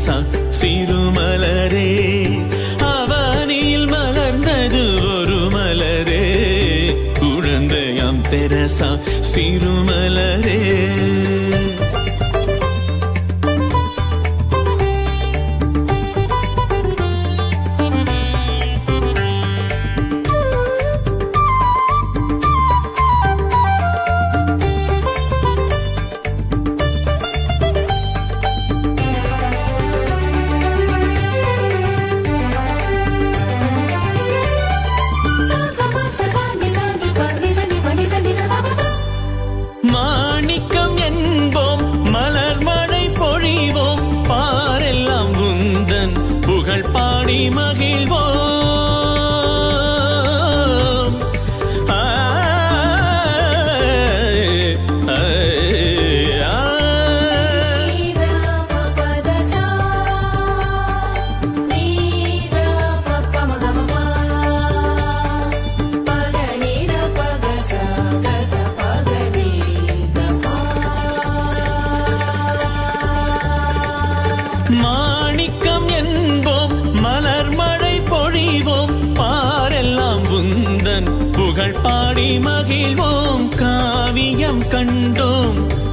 Teresa சிறுமலரே, அவனியில் மலர்ந்தது ஒரு மலரே, குழந்தையாம் தெரசா சிறுமலரே.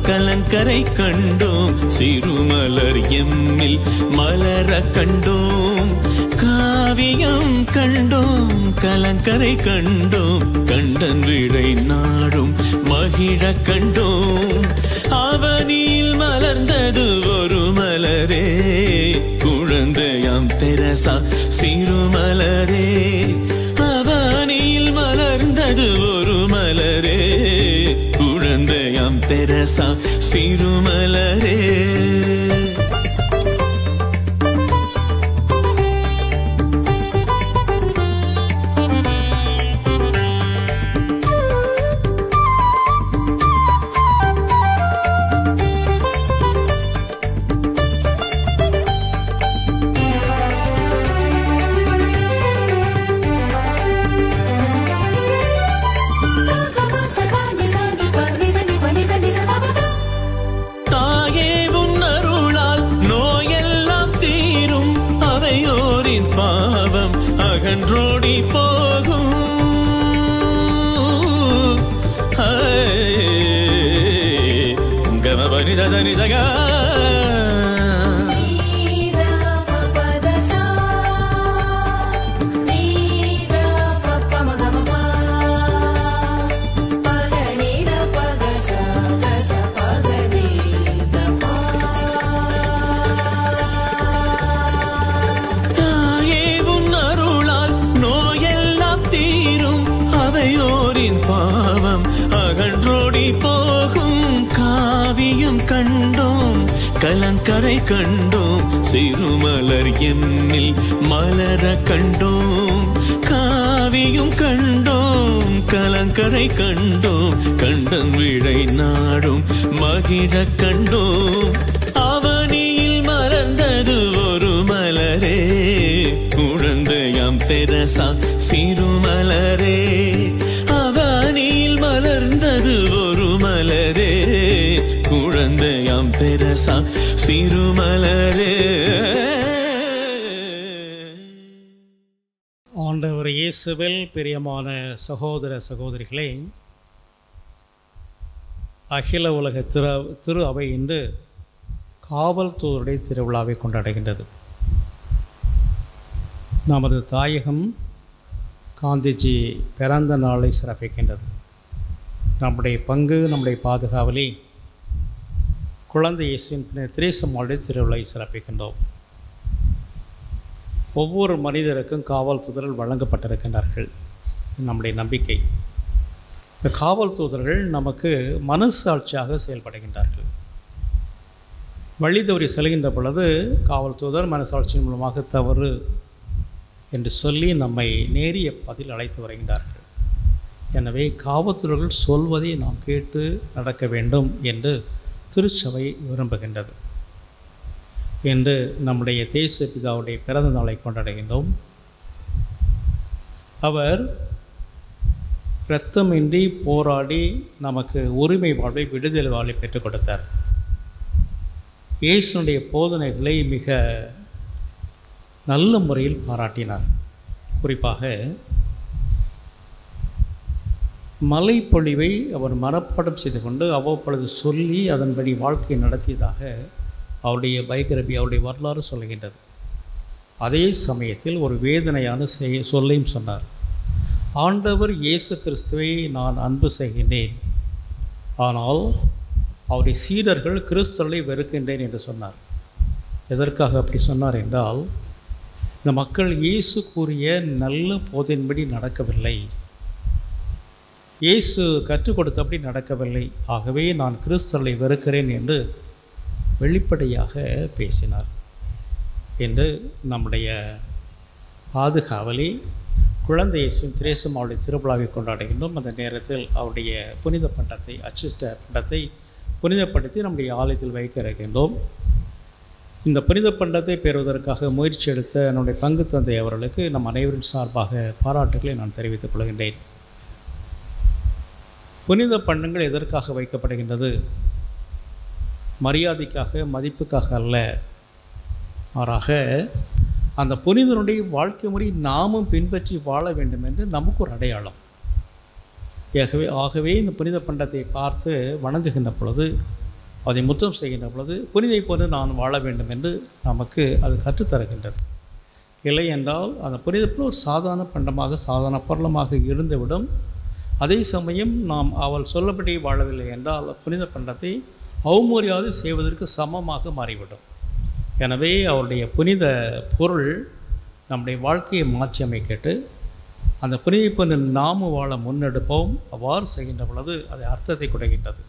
கலங்கரை கண்டோம், சிறுமலர் எம்மில் மலர கண்டோம். காவியம் கண்டோம், கலங்கரை கண்டோம், கண்டன் விடை நாடும் மகிழ கண்டோம். அவனில் மலர்ந்தது ஒரு மலரே, குழந்தையாம் தெரசா சிறுமலரே. அவனில் மலர்ந்தது ஒரு மலரே, குழந்தையாம் தெரசா சிறுமலரே. அகன்றோடி போகும், கமபனி ததனி தகா கண்டோம், கலங்கரை கண்டோம், சிறுமலர் எம்மில் மலர கண்டோம். காவியும் கண்டோம், கலங்கரை கண்டோம், கண்டன் விடை நாடும் மகிழ கண்டோம். அவனியில் மலர்ந்தது ஒரு மலரே, குழந்தையாம் தெரசா சிறுமலரே. அவனியில் மலர்ந்தது ஒரு மலரே, குழந்தையாம் தெரசா சிறுமலரே. ஆண்டவர் இயேசுவில் பிரியமான சகோதர சகோதரிகளே, அகில உலக திரு அவை இன்று காவல்துறை திருவிழாவை கொண்டாடுகின்றது. நமது தாயகம் காந்திஜி பிறந்த நாளை சிறப்பிக்கின்றது. நம்முடைய பங்கு, நம்முடைய பாதுகாவலி குழந்தை இயேசுவின் திரேசம்மாளுடைய திருவிழாவை சிறப்பிக்கின்றோம். ஒவ்வொரு மனிதருக்கும் காவல் தூதர்கள் வழங்கப்பட்டிருக்கின்றார்கள். நம்முடைய நம்பிக்கை. இந்த காவல் தூதர்கள் நமக்கு மனசாட்சியாக செயல்படுகின்றார்கள். வழி தவறி செல்கின்ற பொழுது காவல் தூதர் மனசாட்சியின் மூலமாக தவறு என்று சொல்லி நம்மை நேரிய பாதையில் அழைத்து வருகின்றார்கள். எனவே காவல்துறைகள் சொல்வதை நாம் கேட்டு நடக்க வேண்டும் என்று திருச்சபை விரும்புகின்றது. என்று நம்முடைய தேச பிதாவுடைய பிறந்த நாளை கொண்டாடுகின்றோம். அவர் இரத்தமின்றி போராடி நமக்கு உரிமை வாழ்வை, விடுதலை வாழ்வை பெற்றுக் கொடுத்தார். இயேசுனுடைய போதனைகளை மிக நல்ல முறையில் பாராட்டினார். குறிப்பாக மலைப்பொழிவை அவர் மனப்பாடம் செய்து கொண்டு அவ்வப்பொழுது சொல்லி அதன்படி வாழ்க்கையை நடத்தியதாக அவருடைய பயோகிராபி, அவருடைய வரலாறு சொல்லுகின்றது. அதே சமயத்தில் ஒரு வேதனையான சொல்லையும் சொன்னார். ஆண்டவர் இயேசு கிறிஸ்துவை நான் அன்பு செய்கின்றேன், ஆனால் அவருடைய சீடர்கள் கிறிஸ்தவர்களை வெறுக்கின்றேன் என்று சொன்னார். எதற்காக அப்படி சொன்னார் என்றால், இந்த மக்கள் இயேசு கூறிய நல்ல போதின்படி நடக்கவில்லை, இயேசு கற்றுக் கொடுத்தபடி நடக்கவில்லை, ஆகவே நான் கிறிஸ்தவர்களை வெறுக்கிறேன் என்று வெளிப்படையாக பேசினார் என்று நம்முடைய பாதுகாவலி குழந்தை இயேசுவின் திரேசம் அவருடைய திருவிழாவை கொண்டாடுகின்றோம். அந்த நேரத்தில் அவருடைய புனித பண்டத்தை, அச்சிஷ்ட பண்டத்தை புனிதப்படுத்தி நம்முடைய ஆலயத்தில் வைக்க இருக்கின்றோம். இந்த புனித பண்டத்தை பெறுவதற்காக முயற்சி எடுத்த என்னுடைய பங்கு தந்தை அவர்களுக்கு நம் அனைவரின் சார்பாக பாராட்டுகளை நான் தெரிவித்துக் கொள்கின்றேன். புனித பண்டங்கள் எதற்காக வைக்கப்படுகின்றது? மரியாதைக்காக, மதிப்புக்காக அல்ல, மாறாக அந்த புனிதனுடைய வாழ்க்கை முறை நாமும் பின்பற்றி வாழ வேண்டும் என்று நமக்கு ஒரு அடையாளம். ஆகவே இந்த புனித பண்டத்தை பார்த்து வணங்குகின்ற பொழுது, அதை முத்தம் செய்கின்ற பொழுது, புனிதை போன்று நான் வாழ வேண்டும் என்று நமக்கு அது கற்றுத்தருகின்றது. இல்லை என்றால் அந்த புனித ஒரு சாதாரண பண்டமாக, சாதாரண பொருளமாக இருந்துவிடும். அதே சமயம் நாம் அவள் சொல்லப்படி வாழவில்லை என்றால் புனித பண்டத்தை அவமரியாதை செய்வதற்கு சமமாக மாறிவிடும். எனவே அவருடைய புனித பொருள் நம்முடைய வாழ்க்கையை மாற்றி அமைக்கிட்டு அந்த புனித பொண்ணு நாமும் வாழ முன்னெடுப்போம். அவ்வாறு செய்கின்ற பொழுது அது அர்த்தத்தை கொடுக்கின்றது.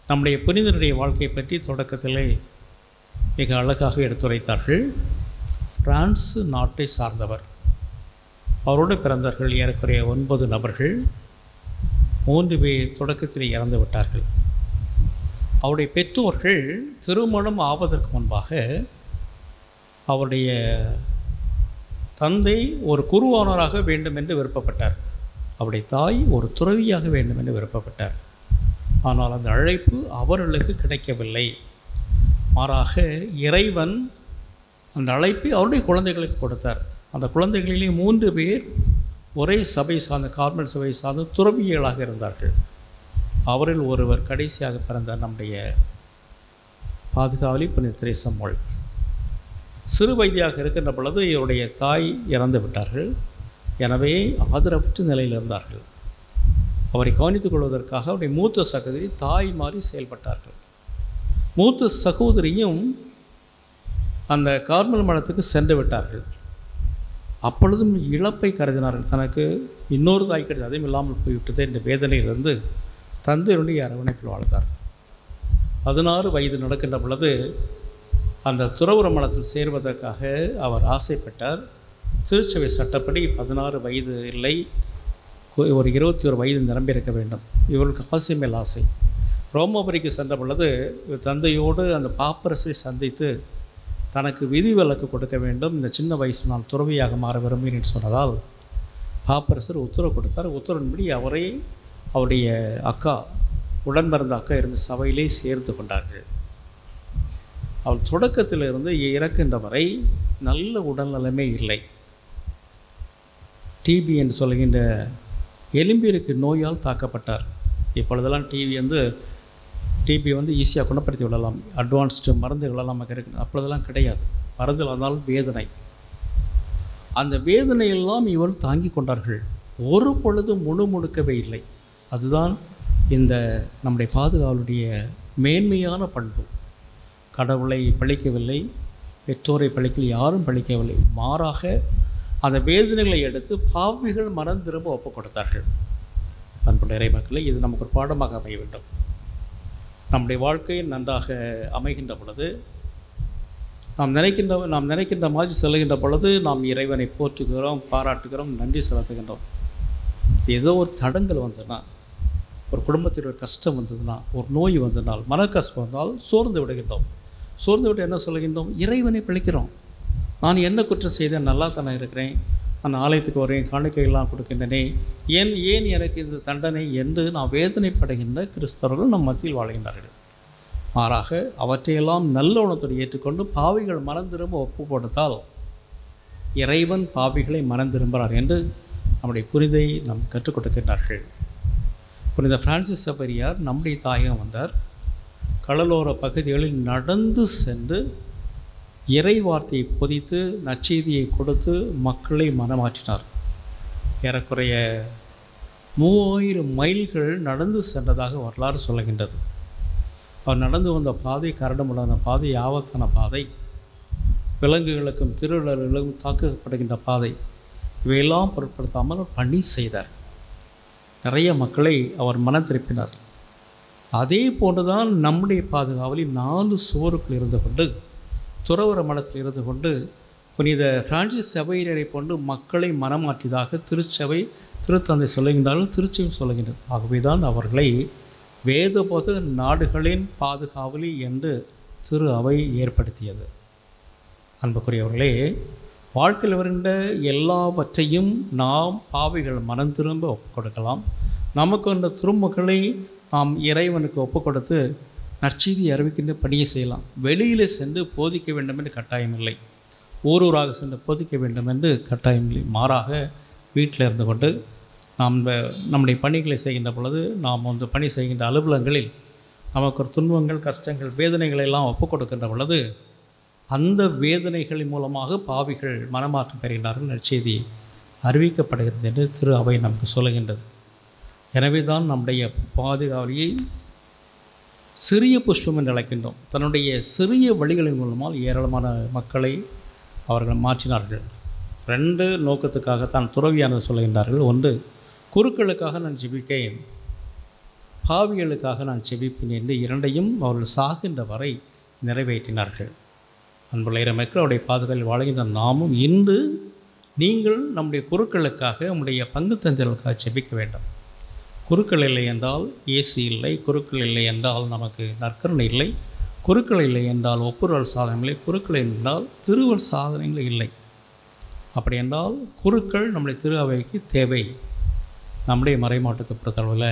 நம்முடைய புனிதனுடைய வாழ்க்கையை பற்றி தொடக்கத்திலே மிக அழகாக எடுத்துரைத்தார்கள். பிரான்ஸ் நாட்டை சார்ந்தவர். அவரோடு பிறந்தார்கள் ஏறக்குறைய 9 நபர்கள். 3 பேர் தொடக்கத்தில் இறந்து விட்டார்கள். அவருடைய பெற்றோர்கள் திருமணம் ஆவதற்கு முன்பாக அவருடைய தந்தை ஒரு குருவானராக வேண்டும் என்று விருப்பப்பட்டார். அவருடைய தாய் ஒரு துறவியாக வேண்டும் என்று விருப்பப்பட்டார். ஆனால் அந்த அழைப்பு அவர்களுக்கு கிடைக்கவில்லை. மாறாக இறைவன் அந்த அழைப்பை அவருடைய குழந்தைகளுக்கு கொடுத்தார். அந்த குழந்தைகளிலே 3 பேர் ஒரே சபை சார்ந்த, கார்மல் சபை சார்ந்த துறவியலாக இருந்தார்கள். அவரில் ஒருவர் கடைசியாக பிறந்த நம்முடைய பாதுகாவலி புனித திரேசம்மாள். சிறு வயதாக இருக்கின்ற பொழுது இவருடைய தாய் இறந்து விட்டார்கள். எனவே ஆதரவற்ற நிலையில் இருந்தார்கள். அவரை கவனித்துக் கொள்வதற்காக அவருடைய மூத்த சகோதரி தாய் மாறி செயல்பட்டார்கள். மூத்த சகோதரியும் அந்த கார்மல் மடத்துக்கு சென்று விட்டார்கள். அப்பொழுதும் இழப்பை கருதினார்கள். தனக்கு இன்னொரு தாய் கிடையாது, அதுவும் இல்லாமல் போய்விட்டது என்ற வேதனையிலிருந்து தந்தையினுடைய அரவணைப்பில் வாழ்ந்தார். 16 வயது நடக்கின்ற பொழுது அந்த துறவுற மடத்தில் சேர்வதற்காக அவர் ஆசைப்பட்டார். திருச்சபை சட்டப்படி 16 வயது இல்லை, ஒரு 21 வயது நிரம்பியிருக்க வேண்டும். இவர்களுக்கு ஆசை மேல் ஆசை. ரோமாபுரிக்கு சென்ற பொழுது தந்தையோடு அந்த பாப்பரசை சந்தித்து தனக்கு விதிவிலக்கு கொடுக்க வேண்டும், இந்த சின்ன வயசு நான் துறவியாக மாற விரும்பினேன் சொன்னதால் பாப்பரசர் உத்தரவு கொடுத்தார். உத்தரவின்படி அவரை அவருடைய அக்கா, உடன் பிறந்த அக்கா இருந்த சபையிலே சேர்த்து கொண்டார்கள். அவள் தொடக்கத்திலிருந்து இறக்கின்ற வரை நல்ல உடல்நலமே இல்லை. டிபி என்று சொல்கின்ற எலும்பிற்கு நோயால் தாக்கப்பட்டார். இப்பொழுதெல்லாம் டிபி ஈஸியாக குணப்படுத்தி விடலாம், அட்வான்ஸ்டு மருந்துகளெல்லாம் நமக்கு இருக்குது. அப்பொழுதெல்லாம் கிடையாது. மருந்து வந்தாலும் வேதனை. அந்த வேதனையெல்லாம் இவள் தாங்கி கொண்டார்கள். ஒரு பொழுதும் முணுமுணுக்கவே இல்லை. அதுதான் இந்த நம்முடைய பாதுகாவலுடைய மேன்மையான பண்பு. கடவுளை பழிக்கவில்லை, பெற்றோரை பழிக்கவில்லை, யாரும் பழிக்கவில்லை. மாறாக அந்த வேதனைகளை எடுத்து பாவிகள் மனம் திரும்ப ஒப்புக் கொடுத்தார்கள். அன்புடைய இறைமக்களை, இது நமக்கு ஒரு பாடமாக அமைய வேண்டும். நம்முடைய வாழ்க்கை நன்றாக அமைகின்ற பொழுது, நாம் நினைக்கின்ற மாதிரி செல்கின்ற பொழுது நாம் இறைவனை போற்றுகிறோம், பாராட்டுகிறோம், நன்றி செலுத்துகின்றோம். ஏதோ ஒரு தடங்கள் வந்ததுன்னா, ஒரு குடும்பத்தில் ஒரு கஷ்டம் வந்ததுன்னா, ஒரு நோய் வந்ததுனால், மன கஷ்டம் வந்தால் சோர்ந்து விடுகின்றோம். சோர்ந்து விட்டு என்ன சொல்கின்றோம்? இறைவனை பிழைக்கிறோம். நான் என்ன குற்றம் செய்தேன்? நல்லா தானே இருக்கிறேன், நான் ஆலயத்துக்கு வரேன், காணிக்கையெல்லாம் கொடுக்கின்றனே, ஏன் எனக்கு இந்த தண்டனை என்று நாம் வேதனைப்படுகின்ற கிறிஸ்தவர்கள் நம் மத்தியில் வாழ்கின்றார்கள். மாறாக அவற்றையெல்லாம் நல்லவனத்தோடு ஏற்றுக்கொண்டு பாவிகள் மனம் திரும்ப ஒப்பு கொடுத்தால் இறைவன் பாவிகளை மனம் திரும்புகிறார் என்று நம்முடைய புனிதை நம் கற்றுக் கொடுக்கின்றார்கள். புனித பிரான்சிஸ் சவேரியார் நம்முடைய தாயகம் வந்தார். கடலோர பகுதிகளில் நடந்து சென்று இறை வார்த்தையை பொதித்து நற்செய்தியை கொடுத்து மக்களை மனமாற்றினார். ஏறக்குறைய 3000 மைல்கள் நடந்து சென்றதாக வரலாறு சொல்லுகின்றது. அவர் நடந்து வந்த பாதை கரடுமுரடான பாதை, ஆபத்தான பாதை, விலங்குகளுக்கும் திருடர்களுக்கும் தாக்கப்படுகின்ற பாதை, இவையெல்லாம் பொருட்படுத்தாமல் பணி செய்தார். நிறைய மக்களை அவர் மனம் திருப்பினார். அதே போன்றுதான் நம்முடைய பாதுகாவலில் 4 சுவருக்குள் இருந்து கொண்டு, துறவற மடத்தில் இருந்து கொண்டு புனித பிரான்சிஸ் சவேரியாரை போன்று மக்களை மனமாற்றியதாக திருச்சபை திருத்தந்தை சொல்லுகின்றாலும் திருச்சியும் சொல்லுகின்றது. ஆகவே தான் அவர்களை வேதபோத நாடுகளின் பாதுகாவலி என்று திரு அவை ஏற்படுத்தியது. அன்புக்குரியவர்களே, வாழ்க்கையில் வருகின்ற எல்லாவற்றையும் நாம் பாவிகள் மனம் திரும்ப ஒப்புக் கொடுக்கலாம். நமக்கு அந்த திருமக்களை நாம் இறைவனுக்கு ஒப்புக் கொடுத்து நற்செய்தி அறிவிக்கின்ற பணியை செய்யலாம். வெளியில் சென்று போதிக்க வேண்டும் என்று கட்டாயமில்லை, ஊரூராக சென்று போதிக்க வேண்டும் என்று கட்டாயமில்லை. மாறாக வீட்டில் இருந்து கொண்டு நாம் நம்முடைய பணிகளை செய்கின்ற பொழுது, நாம் பணி செய்கின்ற அலுவலகங்களில் நமக்கு ஒரு துன்பங்கள், கஷ்டங்கள், வேதனைகளை எல்லாம் ஒப்புக் கொடுக்கின்ற பொழுது அந்த வேதனைகளின் மூலமாக பாவிகள் மனமாற்றம் பெறுகின்றார்கள், நற்செய்தி அறிவிக்கப்படுகிறது என்று திரு அவை நமக்கு சொல்லுகின்றது. எனவே தான் நம்முடைய பாதுகாவலியை சிறிய புஷ்பம் என்று அழைக்கின்றோம். தன்னுடைய சிறிய வழிகளின் மூலமாக ஏராளமான மக்களை அவர்கள் மாற்றினார்கள். 2 நோக்கத்துக்காகத்தான் துறவியானது சொல்கின்றார்கள். ஒன்று, குருக்களுக்காக நான் ஜெபிக்கேன், பாவிகளுக்காக நான் ஜெபிப்பேன் என்று 2ஐயும் அவர்கள் சாகின்ற வரை நிறைவேற்றினார்கள். அன்புள்ள மக்களுடைய பாதுகாப்பில் வாழ்கின்ற நாமும் இன்று நீங்கள் நம்முடைய குருக்களுக்காக, நம்முடைய பங்கு தந்தைகளுக்காக ஜெபிக்க வேண்டும். குருக்கள் இல்லை என்றால் இயேசு இல்லை, குருக்கள் இல்லை என்றால் நமக்கு நற்கருணை இல்லை, குருக்கள் இல்லை என்றால் ஒப்புரல் சாதனை இல்லை, குருக்கள் என்றால் திருவள் சாதனைகள் இல்லை. அப்படி என்றால் குருக்கள் நம்முடைய திரு அவைக்கு தேவை. நம்முடைய மறைமாற்றத்தை பொறுத்தளவில்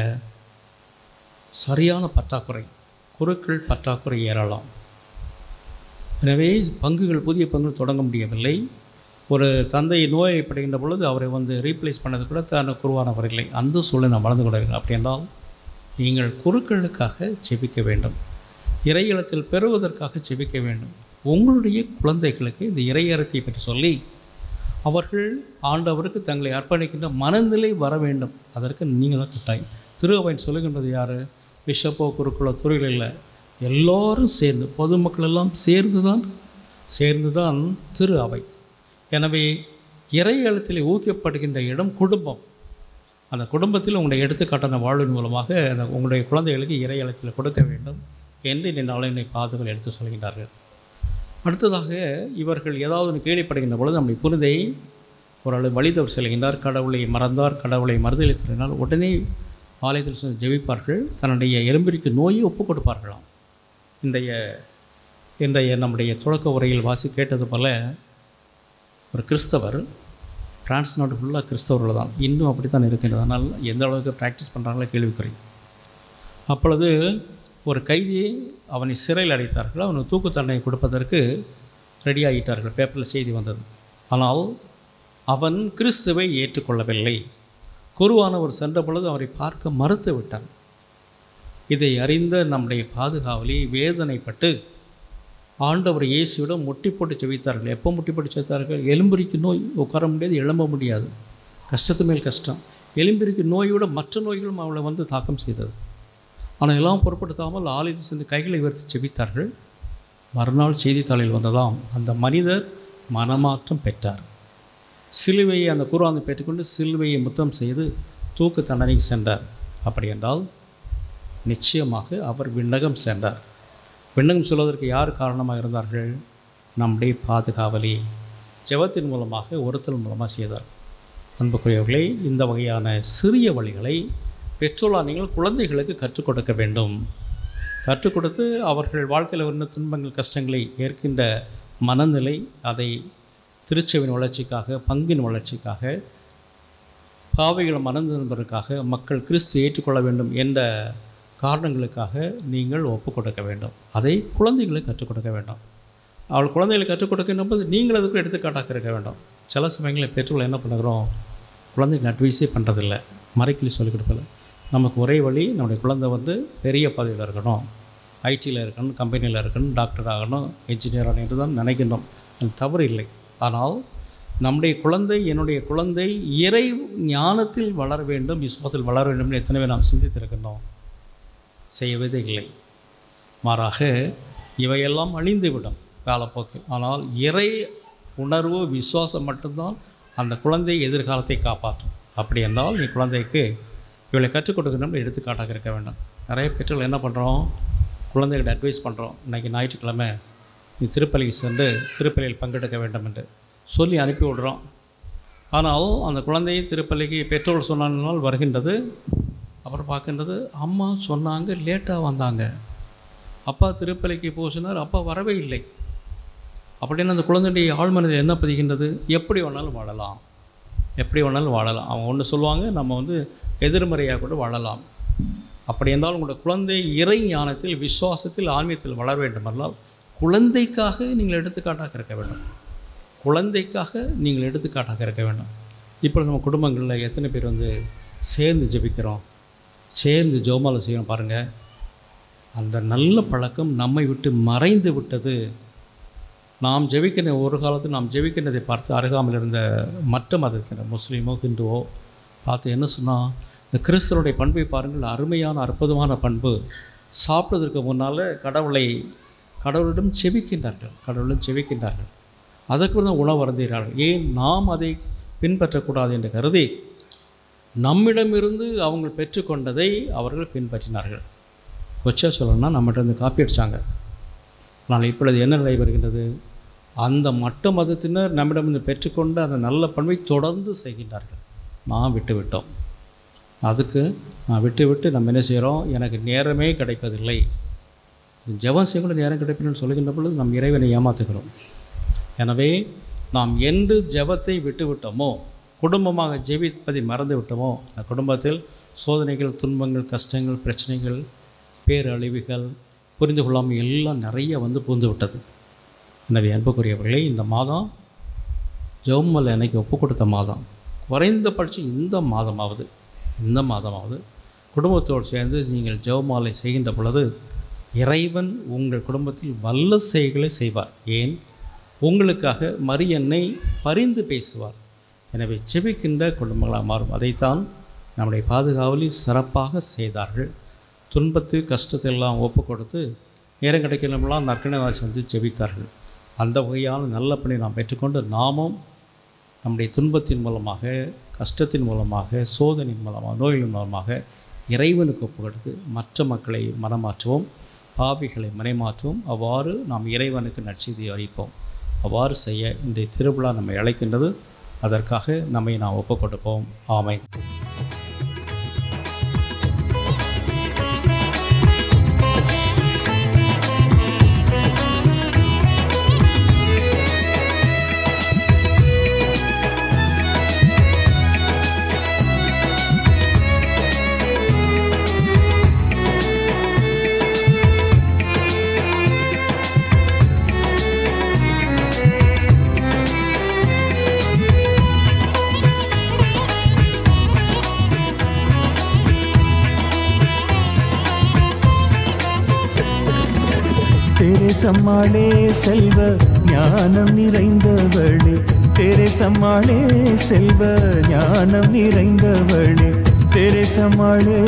சரியான பற்றாக்குறை, குருக்கள் பற்றாக்குறை ஏறலாம். எனவே பங்குகள், புதிய பங்குகள் தொடங்க முடியவில்லை. ஒரு தந்தை நோய்படுகின்ற பொழுது அவரை ரீப்ளேஸ் பண்ணது கூட தன்னை குருவானவர் இல்லை. அந்த சூழலை நாம் வளர்ந்து கொண்டிருக்கிறோம். அப்படி என்றால் நீங்கள் குருக்களுக்காக ஜெபிக்க வேண்டும், இறையிலத்தில் பெறுவதற்காக ஜெபிக்க வேண்டும். உங்களுடைய குழந்தைகளுக்கு இந்த இறையறத்தை பற்றி சொல்லி அவர்கள் ஆண்டவருக்கு தங்களை அர்ப்பணிக்கின்ற மனநிலை வர வேண்டும். அதற்கு நீங்கள் தான் கட்டாயம். திரு அவை சொல்லுகின்றது யார்? பிஷப்போ குருக்களோ துறையில் இல்லை, எல்லோரும் சேர்ந்து, பொதுமக்கள் எல்லாம் சேர்ந்து தான் திரு அவை. எனவே இறையளத்தில் ஊக்கப்படுகின்ற இடம் குடும்பம். அந்த குடும்பத்தில் உங்களுடைய எடுத்துக்காட்டான வாழ்வின் மூலமாக உங்களுடைய குழந்தைகளுக்கு இறையளத்தில் கொடுக்க வேண்டும் என்று இந்த நாளினை பாதுகள் எடுத்து சொல்கின்றார்கள். அடுத்ததாக இவர்கள் ஏதாவது கேள்விப்படுகின்ற பொழுது நம்முடைய புனிதை ஓரளவு வழிதவர் செல்கின்றார். கடவுளை மறந்தார், கடவுளை மறுதளித்தினால் உடனே ஆலயத்தில் ஜெபிப்பார்கள். தன்னுடைய எலும்பிற்கு நோயை ஒப்புக் கொடுப்பார்களாம். இன்றைய நம்முடைய தொடக்க உரையில் வாசி கேட்டது போல ஒரு கிறிஸ்தவர், பிரான்ஸ் நாடு ஃபுல்லாக கிறிஸ்தவர்கள் தான், இன்னும் அப்படி தான் இருக்கின்றது. அதனால் எந்த அளவுக்கு ப்ராக்டிஸ் பண்ணுறாங்களோ கேள்விக்குறி. அப்பொழுது ஒரு கைதியை அவனை சிறையில் அடைத்தார்கள். அவனுக்கு தூக்கு தண்டனை கொடுப்பதற்கு ரெடி ஆகிட்டார்கள். பேப்பரில் செய்தி வந்தது. ஆனால் அவன் கிறிஸ்துவை ஏற்றுக்கொள்ளவில்லை. குருவானவர் சென்ற பொழுது அவரை பார்க்க மறுத்து விட்டான். இதை அறிந்த நம்முடைய பாதுகாவலி வேதனைப்பட்டு ஆண்டவர் இயேசுவிடம் முட்டி போட்டு செவித்தார்கள். எப்போ முட்டி போட்டு செவித்தார்கள்? எலும்பிற்கு நோய், உட்கார முடியாது, எழும்ப முடியாது, கஷ்டத்து மேல் கஷ்டம். எலும்பிற்கு நோயோட மற்ற நோய்களும் அவளை தாக்கம் செய்தது. ஆனால் எல்லாம் பொருட்படுத்தாமல் ஆலயத்தில் சென்று கைகளை உயர்த்தி செபித்தார்கள். மறுநாள் செய்தித்தாளில் வந்ததாம், அந்த மனிதர் மனமாற்றம் பெற்றார். சிலுவையை அந்த குர்ஆனை பெற்றுக்கொண்டு சிலுவையை முத்தம் செய்து தூக்கு தண்டனைக்கு சென்றார். அப்படி என்றால் நிச்சயமாக அவர் விண்ணகம் சென்றார். விண்ணகம் சொல்வதற்கு யார் காரணமாக இருந்தார்கள்? நம்முடைய பாதுகாவலி ஜெபத்தின் மூலமாக, ஒருத்தல் மூலமாக செய்தார். அன்புக்குரியவர்களே, இந்த வகையான சிறிய வழிகளை பெற்றோராக நீங்கள் குழந்தைகளுக்கு கற்றுக் கொடுக்க வேண்டும். கற்றுக் கொடுத்து அவர்கள் வாழ்க்கையில் வந்த துன்பங்கள், கஷ்டங்களை ஏற்கின்ற மனநிலை, அதை திருச்சபையின் வளர்ச்சிக்காக, பங்கின் வளர்ச்சிக்காக, பாவைகள் மனம் திரும்புவதற்காக, மக்கள் கிறிஸ்து ஏற்றுக்கொள்ள வேண்டும் என்ற காரணங்களுக்காக நீங்கள் ஒப்புக் கொடுக்க வேண்டும். அதை குழந்தைகளுக்கு கற்றுக் கொடுக்க வேண்டும். அவள் குழந்தைகளுக்கு கற்றுக் கொடுக்கின்ற போது நீங்கள் அதுக்கு எடுத்துக்காட்டாக இருக்க வேண்டும். சில சமயங்களில் பெற்றோர்கள் என்ன பண்ணுகிறோம், குழந்தைங்க அட்வைஸே பண்ணுறதில்ல, மறைக்கலி சொல்லிக் கொடுக்கல. நமக்கு ஒரே வழி, நம்முடைய குழந்தை பெரிய பதவியில் இருக்கணும், ஐடியில் இருக்கணும், கம்பெனியில் இருக்கணும், டாக்டர் ஆகணும், என்ஜினியர் ஆகணும் என்று தான் நினைக்கின்றோம். அது தவறு இல்லை. ஆனால் நம்முடைய குழந்தை, என்னுடைய குழந்தை இறை ஞானத்தில் வளர வேண்டும், விசுவாசத்தில் வளர வேண்டும் என்று எத்தனை பேர் நாம் சிந்தித்திருக்கின்றோம்? செய்வதே இல்லை. மாறாக இவையெல்லாம் அழிந்துவிடும் காலப்போக்கில். ஆனால் இறை உணர்வு, விசுவாசம் மட்டும்தான் அந்த குழந்தை எதிர்காலத்தை காப்பாற்றும். அப்படி என்றால் நீ குழந்தைக்கு இவளை கற்றுக் கொடுக்கணும் எடுத்துக்காட்டாக இருக்க வேண்டும். நிறைய பெற்றோர்கள் என்ன பண்ணுறோம், குழந்தைகிட்ட அட்வைஸ் பண்ணுறோம், இன்றைக்கி ஞாயிற்றுக்கிழமை நீ திருப்பலிக்கு சென்று திருப்பலியில் பங்கெடுக்க வேண்டும் என்று சொல்லி அனுப்பி விடுறோம். ஆனால் அந்த குழந்தை திருப்பலிக்கு பெற்றோர்கள் சொன்னால் வருகின்றது. அப்புறம் பார்க்கின்றது, அம்மா சொன்னாங்க, லேட்டாக வந்தாங்க, அப்பா திருப்பலிக்கு போச்சுனார், அப்பா வரவே இல்லை. அப்படின்னு அந்த குழந்தையுடைய ஆழ்மனதில் என்ன பதிகின்றது, எப்படி வேணாலும் வாழலாம், எப்படி வேணாலும் வாழலாம். அவங்க ஒன்று சொல்லுவாங்க, நம்ம எதிர்மறையாக கூட வாழலாம். அப்படி என்றால் உங்களோட குழந்தை இறை ஞானத்தில், விசுவாசத்தில், ஆன்மீகத்தில் வளர வேண்டுமென்றால் குழந்தைக்காக நீங்கள் எடுத்துக்காட்டாக இருக்க வேண்டும். குழந்தைக்காக நீங்கள் எடுத்துக்காட்டாக இருக்க வேண்டும். இப்போ நம்ம குடும்பங்களில் எத்தனை பேர் சேர்ந்து ஜெபிக்கிறோம், சேர்ந்து ஜெபமாலை செய்யணும் பாருங்கள். அந்த நல்ல பழக்கம் நம்மை விட்டு மறைந்து விட்டது. நாம் ஜெபிக்கிற ஒரு காலத்தில் நாம் ஜெபிக்கின்றதை பார்த்து அருகாமல் இருந்த மற்ற மதத்தினர், முஸ்லீமோ ஹிந்துவோ பார்த்து என்ன சொன்னால், இந்த கிறிஸ்தவருடைய பண்பை பாருங்கள், அருமையான அற்புதமான பண்பு. சாப்பிட்றதுக்கு முன்னால் கடவுளிடம் செபிக்கின்றார்கள். அதற்கு தான் உணவு வருந்துகிறார்கள். ஏன் நாம் அதை பின்பற்றக்கூடாது என்று கருதி நம்மிடமிருந்து அவங்க பெற்றுக்கொண்டதை அவர்கள் பின்பற்றினார்கள். கொச்சா சொல்லணும்னா நம்மகிட்ட காப்பி அடித்தாங்க. ஆனால் இப்பொழுது என்ன நடைபெறுகின்றது, அந்த மற்ற மதத்தினர் நம்மிடமிருந்து பெற்றுக்கொண்ட அந்த நல்ல பண்பை தொடர்ந்து செய்கின்றார்கள். நான் விட்டுவிட்டோம். அதுக்கு நான் விட்டு நம்ம என்ன செய்கிறோம், எனக்கு நேரமே கிடைப்பதில்லை, ஜெபம் செய்யக்கூட நேரம் கிடைப்பதுன்னு சொல்லுகின்ற பொழுது நம் இறைவனை ஏமாற்றுகிறோம். எனவே நாம் என்று ஜெபத்தை விட்டுவிட்டோமோ, குடும்பமாக ஜெபிப்பதை மறந்து விட்டோமோ, அந்த குடும்பத்தில் சோதனைகள், துன்பங்கள், கஷ்டங்கள், பிரச்சனைகள், பேரழிவுகள், புரிந்து கொள்ளாமல் எல்லாம் நிறைய புகுந்து விட்டது. எனவே அன்புக்குரியவர்களே, இந்த மாதம் ஜெபமாலை அன்னைக்கு ஒப்பு கொடுத்த மாதம். குறைந்தபட்சம் இந்த மாதமாவது குடும்பத்தோடு சேர்ந்து நீங்கள் ஜெபமாலை செய்கின்ற பொழுது இறைவன் உங்கள் குடும்பத்தில் வல்ல செய்களை செய்வார். ஏன், உங்களுக்காக மரியன்னை பரிந்து பேசுவார். எனவே ஜெபிக்கின்ற குடும்பங்களாக மாறும். அதைத்தான் நம்முடைய பாதுகாவலில் சிறப்பாக செய்தார்கள். துன்பத்தில் கஷ்டத்தெல்லாம் ஒப்பு கொடுத்து நேரம் கிடைக்கலாம் நற்கனவாய் சென்று ஜெபித்தார்கள். அந்த வகையான நல்ல பணி நாம் பெற்றுக்கொண்டு நாமும் நம்முடைய துன்பத்தின் மூலமாக, கஷ்டத்தின் மூலமாக, சோதனையின் மூலமாக, நோய்களின் மூலமாக இறைவனுக்கு ஒப்பு கொடுத்து மற்ற மக்களை மனமாற்றுவோம், பாவிகளை மனைமாற்றுவோம். அவ்வாறு நாம் இறைவனுக்கு நற்செய்தியை அறிவிப்போம். அவ்வாறு செய்ய இந்த திருவிழா நம்மை அழைக்கின்றது. அதற்காக நம்மை நாம் ஒப்புக் கொடுப்போம். ஆமென். தெரேசம்மாளே செல்வ ஞானம் நிறைந்தவளே, தெரேசம்மாளே செல்வ ஞானம் நிறைந்தவளே, தெரேசம்மாளே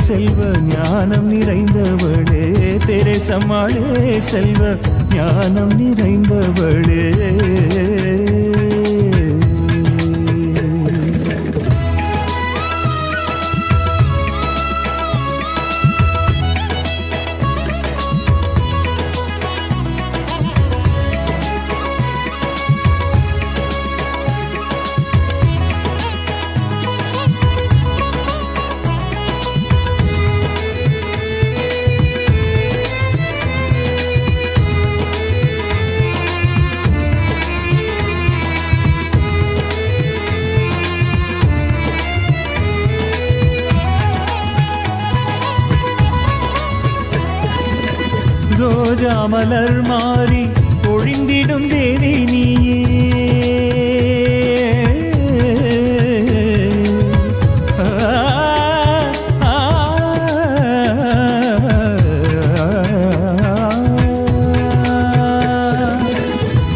செல்வ ஞானம் நிறைந்தவளே, தெரேசம்மாளே செல்வ ஞானம் நிறைந்தவளே. ரோஜா மலர் மாறி பொழிந்திடும் தேவி நீயே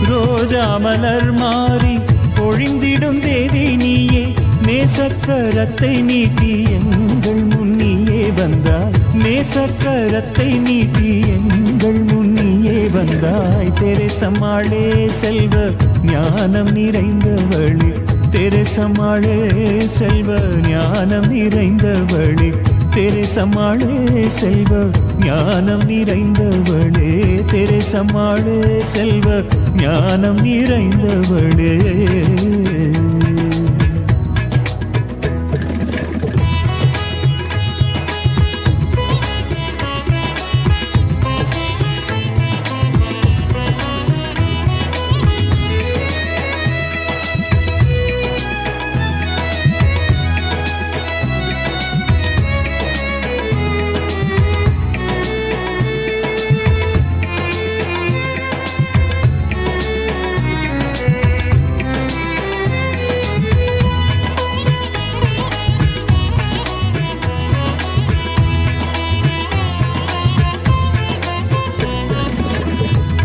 ரோஜா மலர் மாறி பொழிந்திடும் தேவி நீயே நேசக்கரத்தை நீட்டி எங்கள் முன்னியே வந்தாய் நேசக்கரத்தை நீட்டி எங்கள் முன்னியே வந்தாய் தெரேசம்மாளே செல்வ ஞானம் நிறைந்தவளே தெரேசம்மாளே செல்வ ஞானம் நிறைந்தவளே தெரேசம்மாளே செல்வ ஞானம் நிறைந்தவளே தெரேசம்மாளே செல்வ ஞானம் நிறைந்தவளே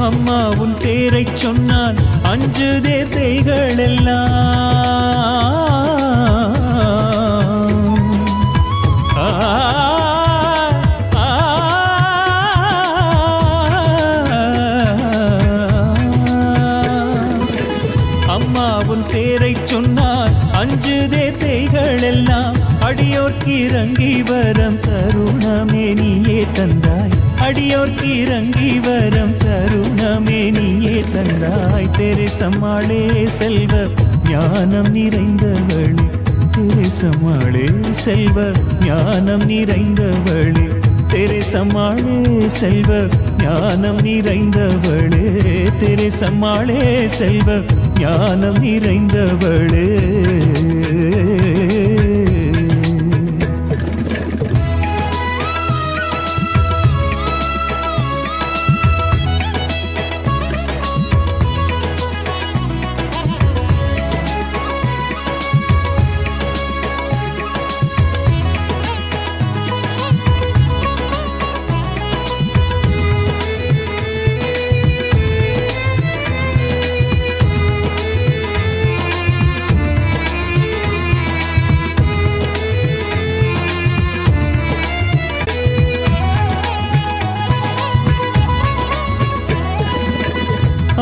அம்மா உன் பேரை சொன்னால் அஞ்சுதே பேய்கள் எல்லாம் அம்மா உன் பேரை சொன்னால் அஞ்சுதே பேய்கள் எல்லாம் அடியோர்க்கு இறங்கி வரம் தருணமே நீயே தந்தாய் அடியோர்க்கு இறங்கி வரம் தருணமே நீயே தந்தாய் தெரேசம்மாளே செல்வ ஞானம் நிறைந்தவளே தெரேசம்மாளே செல்வ ஞானம் நிறைந்தவளே தெரேசம்மாளே செல்வ ஞானம் நிறைந்தவளே தெரேசம்மாளே செல்வ ஞானம் நிறைந்தவளே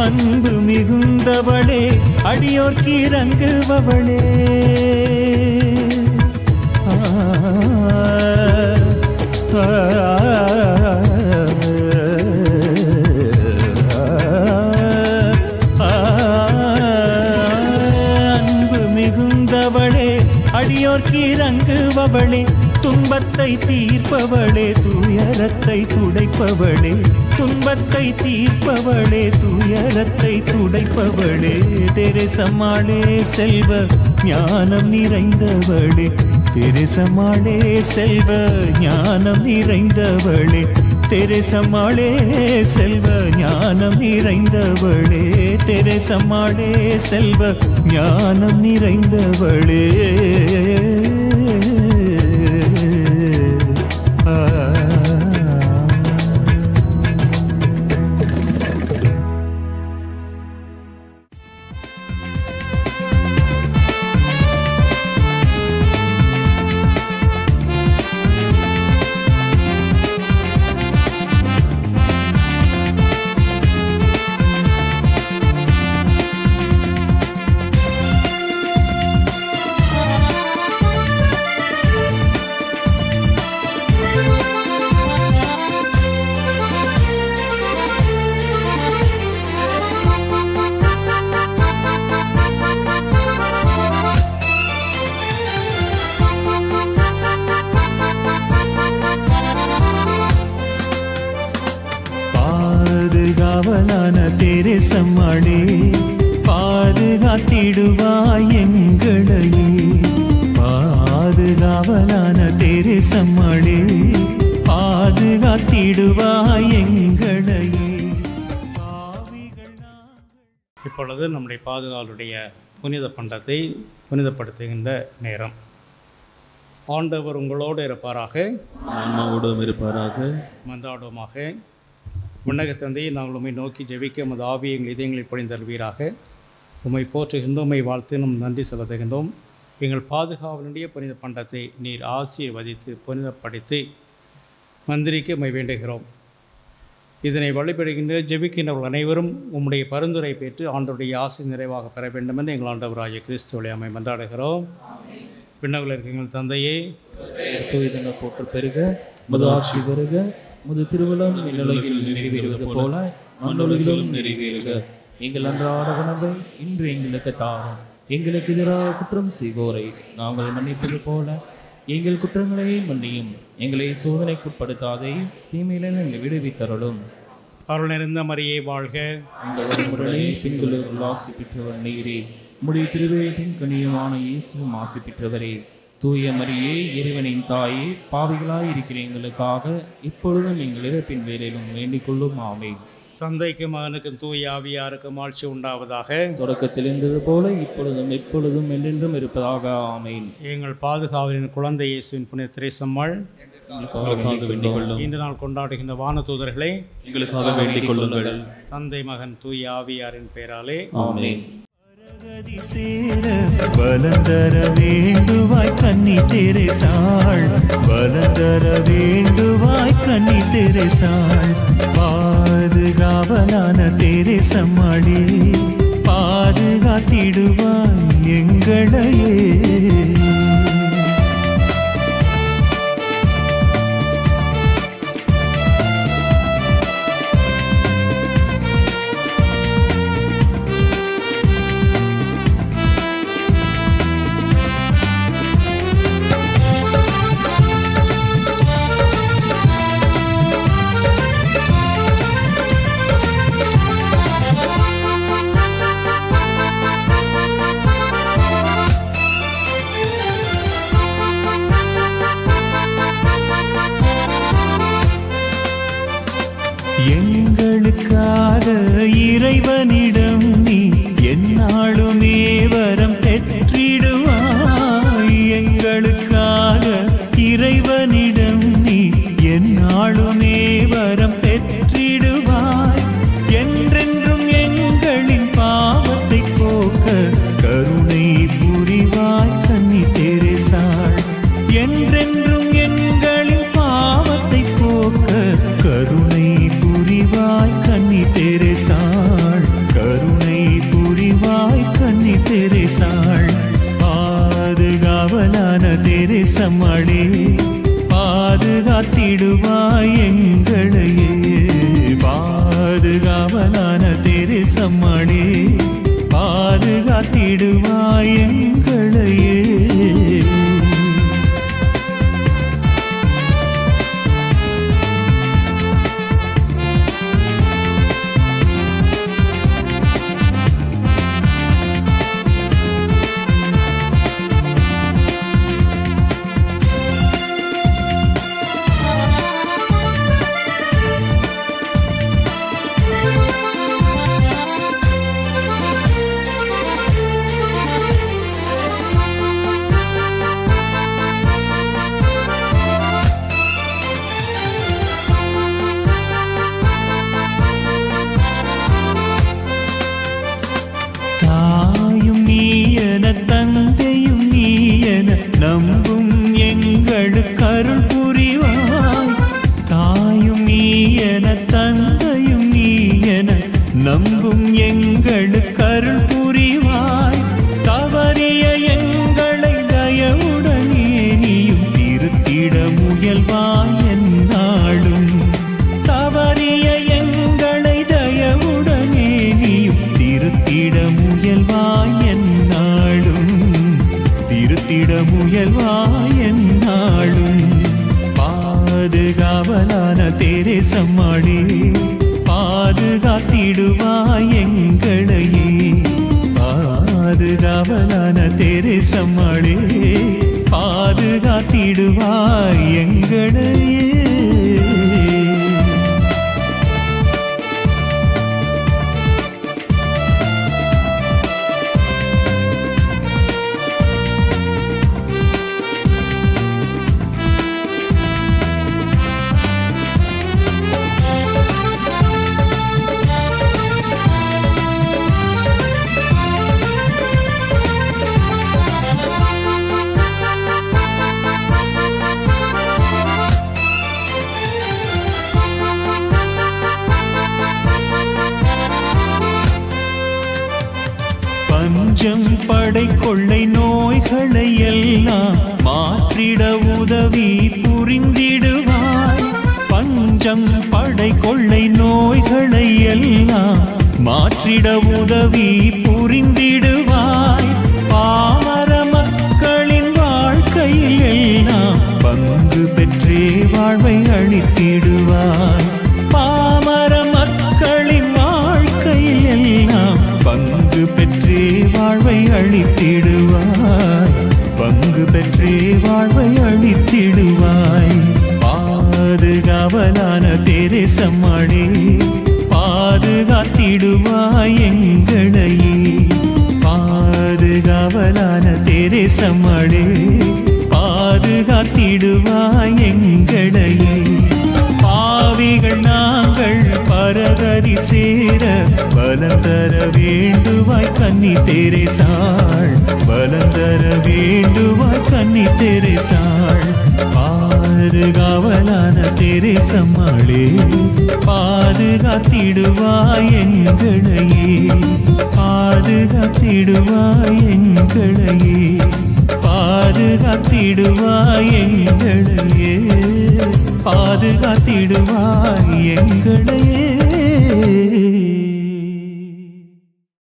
அன்பு மிகுந்தவளே அடியோர்க்கு இறங்குபவளே அன்பு மிகுந்தவளே அடியோர்க்கு இறங்குபவளே துன்பத்தை தீர்ப்பவளே துயரத்தை துடைப்பவளே துன்பத்தை தீர்ப்பவளே துயரத்தை துடைப்பவளே தெரேசம்மாளே செல்வ ஞானம் நிறைந்தவளே தெரேசம்மாளே செல்வ ஞானம் நிறைந்தவளே தெரேசம்மாளே செல்வ ஞானம் நிறைந்தவளே தெரேசம்மாளே செல்வ ஞானம் நிறைந்தவளே பாதுகாவலான தெரேசம்மாளே பாதுகாத்திடுவாய் எங்களையே பாதுகாவலான தெரேசம்மாளே பாதுகாத்திடுவாய் எங்களை இப்பொழுது நம்முடைய பாதுகாவலுடைய புனித பண்டத்தை புனிதப்படுத்துகின்ற நேரம். ஆண்டவர் உங்களோடு இருப்பாராக, ஆன்மாவோடும் இருப்பாராக. மன்றாடுவோமாக. விண்ணக தந்தையை நாங்கள் உம்மை நோக்கி ஜெபிக்க உமது ஆவியை எங்கள் இதயங்களில் பொழிந்தருவீராக. உம்மை போற்றுகின்றோம், உம்மை வாழ்த்து நம் நன்றி செலுத்துகின்றோம். எங்கள் பாதுகாவலுடைய புனித பண்டத்தை நீர் ஆசீர்வதித்து புனிதப்படுத்தி மந்திரிக்க உம்மை வேண்டுகிறோம். இதனை வழிபடுகின்ற ஜெபிக்கின்றவர்கள் அனைவரும் உம்முடைய பரிந்துரை பெற்று ஆண்டவருடைய ஆசை நிறைவாக பெற வேண்டும் என்று எங்கள் ஆண்டவராகிய கிறிஸ்து வழியாமை மன்றாடுகிறோம். விண்ணகத்தில் இருக்க எங்கள் தந்தையே, தூய்தன போற்று பெருக, முது ஆட்சி வருக, முது திருவிழம் இந்நிலையில் நிறைவேறுவது போல மண்ணுலகிலும் நிறைவேறுக. எங்கள் அன்றாட உணவை இன்று எங்களுக்கு தாரும். எங்களுக்கு எதிராக குற்றம் செய்வோரை நாங்கள் மன்னிப்பது போல எங்கள் குற்றங்களை மன்னியும். எங்களை சோதனைக்குட்படுத்தாதே, தீமையிலிருந்து எங்களை விடுவித்தருளும். அருள் நிறைந்த மரியே வாழ்க, முரணே பின்குலர்கள் ஆசி பெற்றவர் நீரே. உம்முடைய திருவேட்டின் கனியமான இயேசுவும் ஆசி பெற்றவரே. தூய மரியே, இறைவனின் தாயே, பாவிகளாய் இருக்கிற எங்களுக்காக இப்பொழுதும் எங்கள் இறப்பின் வேலையிலும் வேண்டிக் கொள்ளும். ஆமென். தந்தைக்கும் மகனுக்கும் தூய ஆவியாருக்கும் ஆட்சி உண்டாவதாக. தொடக்கத்தில் இருந்தது போல இப்பொழுதும் எப்பொழுதும் என்றென்றும் இருப்பதாக. ஆமென். எங்கள் பாதுகாவலின் குழந்தை இயேசுவின் புனித திரேசம்மாள், இன்று நாள் கொண்டாடுகின்ற வானதூதர்களை எங்களுக்காக வேண்டிக் கொள்ளுங்கள். தந்தை மகன் தூய ஆவியாரின் பெயராலே ஆமென். சேர பலந்தர வேண்டுவாய் கன்னி தெரேசாள், பலந்தர வேண்டுவாய் கன்னி தெரேசாள். பாதுகாவலான தெரேசம்மாளே, பாதுகாத்திடுவாய் எங்களையே. எங்களுக்காக இறைவனிடம் நீ எந்நாளுமே வரம் பெற்றிடுவாய். எங்களுக்காக இறைவனிடம் நீ எந்நாளுமே வரம் பெற்றிடுவாய். என்றென்றும் எங்களின் பாவத்தை போக்க கருணை புரிவாய் கன்னி தெரேசாள். என்றென்றும் எங்களின் பாவத்தை போக்க கருணை புரிவாய் கன்னி தெரேசாள். கருணை புரிவாய் கன்னி தெரேசாள். பாதுகாவலான தெரேசம்மாளே, பாதுகாத்திடுவாய் எங்களையே. பாதுகாவலான தெரேசம்மாளே, பாதுகாத்திடுவாய் எங்களையே. தாயும் நீயன தந்தையும் நீயன நம்பும் எங்களுக்கு அருள் புரிவாய். தாயும் நீயன தந்தையும் நீயன நம்பும் எங்களுக்கு அருள் புரிவாய். தவறிய எங்களை தயவுடனே நீயும் திருத்திட முயல்வாய் எந்நாளும். தவறிய எங்களை தயவுடனே நீயும் திருத்திட முயல்வாய் எந்நாளும். திருத்திட முயல்வாய் எந்நாளும். பாதுகாவலான தெரேசம்மாளே, பாதுகாத்திடுவாய் எங்களையே. பாதுகாவலான தெரேசம்மாளே, பாதுகாத்திடுவாய் எங்களையே. படை கொள்ளை நோய்களை எல்லாம் மாற்றிட உதவி புரிந்திடுவாய். பஞ்சம் படை கொள்ளை நோய்களை எல்லாம் மாற்றிட உதவி புரிந்திடுவாய். பாமர மக்களின் வாழ்க்கையில் எல்லாம் பங்கு பெற்றே வாழ்வை அளித்திடுவாய். பாமர மக்களின் வாழ்க்கையில் எல்லாம் பங்கு பெற்றே வாழ்வை அளித்திடுவாய். பங்கு பெற்றே வாழ்வை அளித்திடுவாய். பாதுகாவலான தெரேசம்மாளே, பாதுகாத்திடுவாய் எங்களையே. பாதுகாவலான தெரேசம்மாளே, பாதுகாத்திடுவாய் எங்களையே. பாவிகள் நாங்கள் பரகதி சேர பலம் தர வேண்டுவாய் கன்னி தெரேசாள். பலம் தர வேண்டுவாய் கன்னி தெரேசாள். பாதுகாவலான தெரேசம்மாளே, பாதுகாத்திடுவாய் எங்களையே. பாதுகாத்திடுவாய் எங்களையே. பாதுகாத்திடுவாய் எங்களையே. பாதுகாத்திடுவாய் எங்களையே.